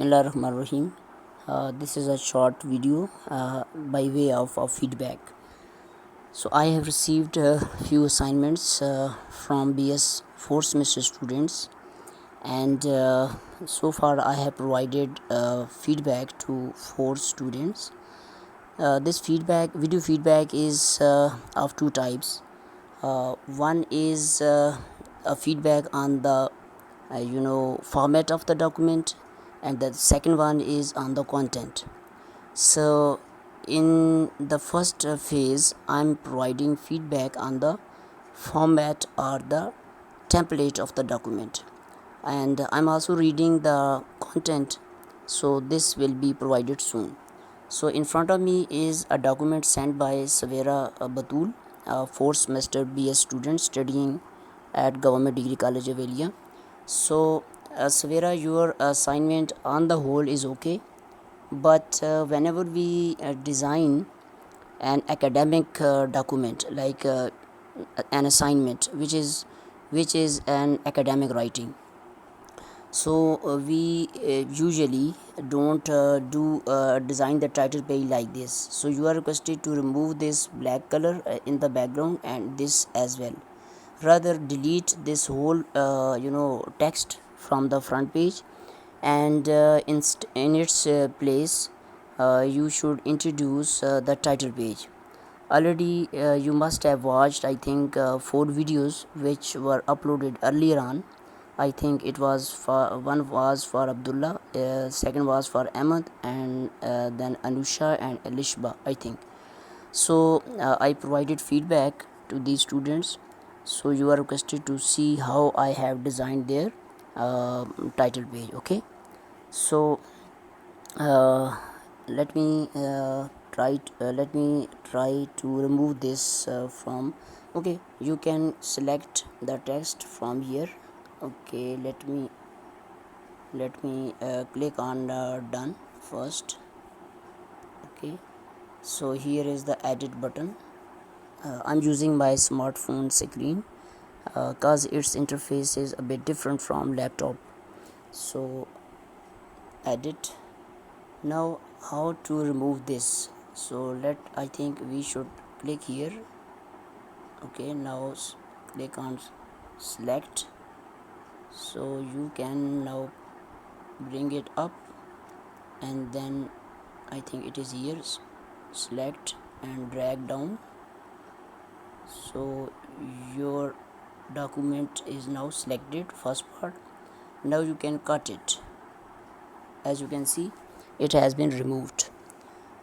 Bismillahirrahmanirrahim. This is a short video by way of feedback. So I have received a few assignments from BS 4th semester students, and so far I have provided feedback to 4 students. This video feedback, is of two types. One is a feedback on the format of the document, and the second one is on the content. So in the first phase, I'm providing feedback on the format or the template of the document, and I'm also reading the content, so this will be provided soon. So in front of me is a document sent by Savera Batul, a 4th semester BS student studying at Government Degree College of Elia. So Savera, your assignment on the whole is okay, but whenever we design an academic document, like an assignment which is an academic writing, so we usually don't do design the title page like this. So you are requested to remove this black color in the background, and this as well. Rather delete this whole text from the front page, and in its place you should introduce the title page. Already you must have watched, I think, 4 videos which were uploaded earlier on. I think it was one was for Abdullah, second was for Ahmed, and then Anusha and Elishba, I think. So I provided feedback to these students, so you are requested to see how I have designed their title page. Okay, so uh, let me try to remove this from. Okay, you can select the text from here. Okay, let me click on done first. Okay, so here is the edit button. I'm using my smartphone screen cause its interface is a bit different from laptop. So edit. Now how to remove this? So I think we should click here. Okay, now click on select, so you can now bring it up, and then I think it is here. Select and drag down, so your document is now selected, first part. Now you can cut it. As you can see, it has been removed.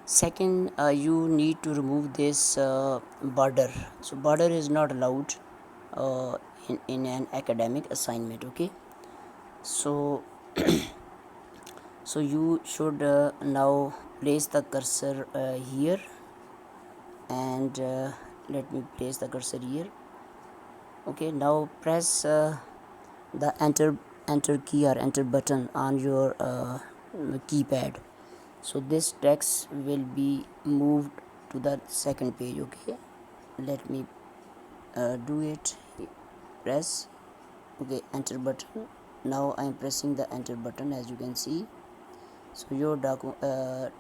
Second, you need to remove this border. So border is not allowed in an academic assignment. Okay, so so you should now place the cursor here, and let me place the cursor here. Okay, now press the enter key or enter button on your keypad, so this text will be moved to the second page. Okay, let me do it. Press, okay, enter button. Now I am pressing the enter button, as you can see. So your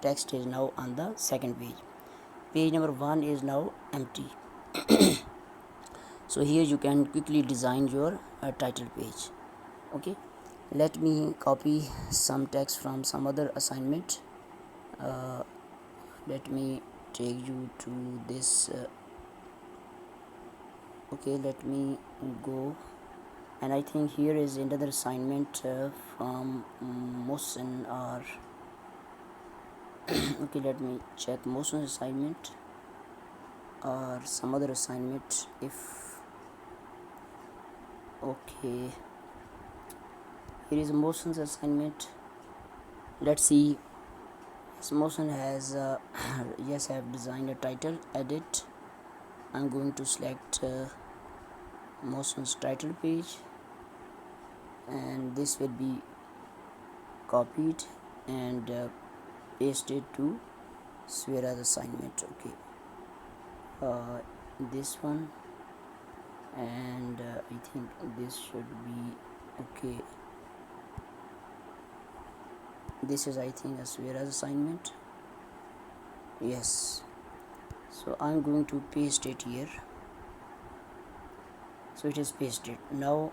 text is now on the second page. Page number 1 is now empty. So here you can quickly design your title page. Okay, let me copy some text from some other assignment. Let me take you to this. Okay, let me go, and I think here is another assignment from Mohsen, or okay, let me check Mohsen's assignment or some other assignment. If okay, here is Mohsen's assignment. Let's see. Mohsen has yes, I have designed a title. Edit. I'm going to select Mohsen's title page, and this will be copied and pasted to Savera's assignment. Okay, this one, and I think this should be okay. This is, I think, a Savera's assignment. Yes, so I'm going to paste it here. So it is pasted. Now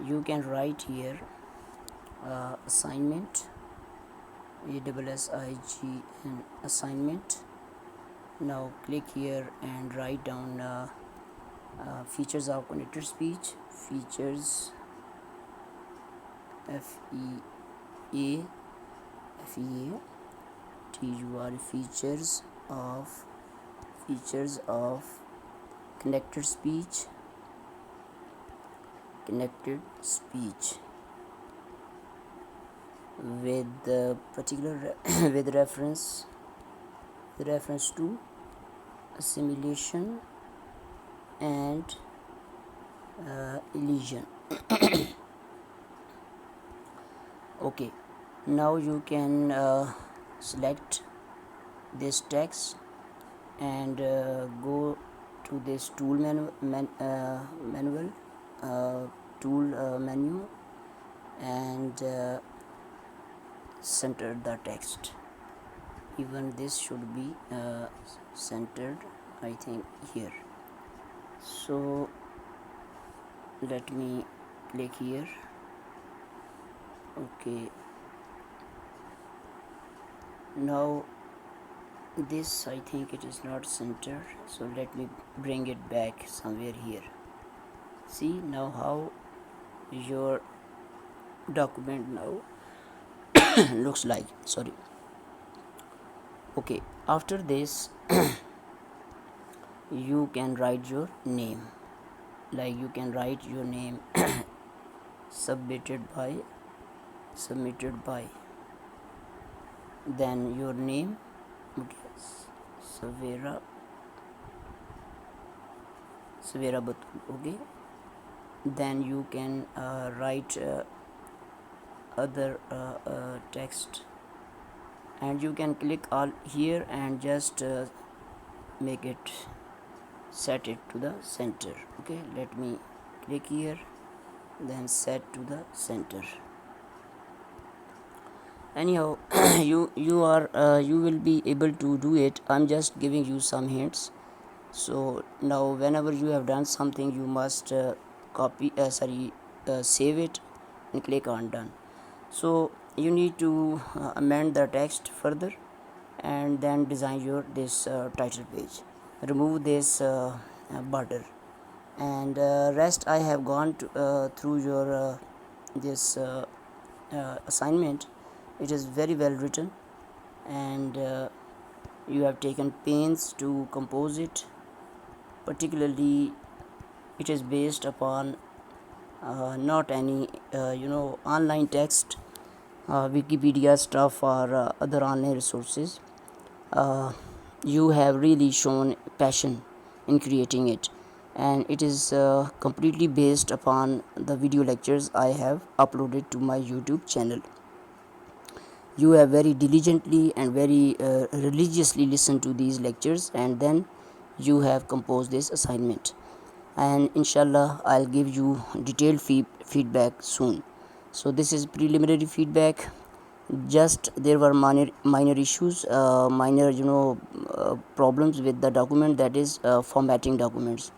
you can write here assignment, ASSIGN assignment. Now click here and write down features of connected speech. Features, FEA, features of connected speech, with the particular with reference to assimilation and elision. Okay, now you can select this text and go to this tool menu and center the text. Even this should be centered, I think, here. So let me click here. Okay, now this, I think it is not centered, so let me bring it back somewhere here. See now how your document now looks like. Sorry. Okay, after this you can write your name, like you can write your name submitted by, then your name, okay, Savera Batul, okay. Then you can write other text, and you can click all here and just make it, set it to the center. Okay, let me click here, then set to the center. Anyhow, you will be able to do it. I'm just giving you some hints. So now whenever you have done something, you must save it and click on done. So you need to amend the text further and then design your this title page. Remove this border, and rest I have gone to, through your this assignment. It is very well written, and you have taken pains to compose it. Particularly it is based upon not any online text, Wikipedia stuff, or other online resources. You have really shown passion in creating it, and it is completely based upon the video lectures I have uploaded to my YouTube channel. You have very diligently and very religiously listened to these lectures, and then you have composed this assignment, and inshallah I'll give you detailed feedback soon. So this is preliminary feedback. Just there were minor issues, minor problems with the document, that is formatting documents.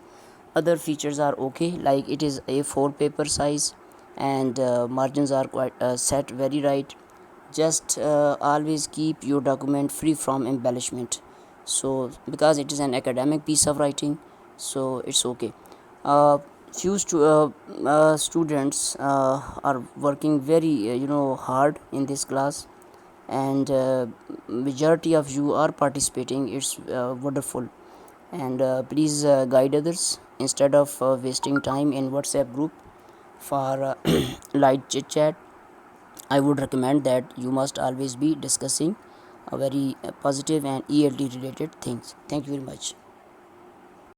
Other features are okay, like it is A4 paper size, and margins are quite set very right. Just always keep your document free from embellishment, so because it is an academic piece of writing, so it's okay. Few students are working very hard in this class, and majority of you are participating. It's wonderful, and please guide others instead of wasting time in WhatsApp group for light chit chat. I would recommend that you must always be discussing a very positive and ELT related things. Thank you very much.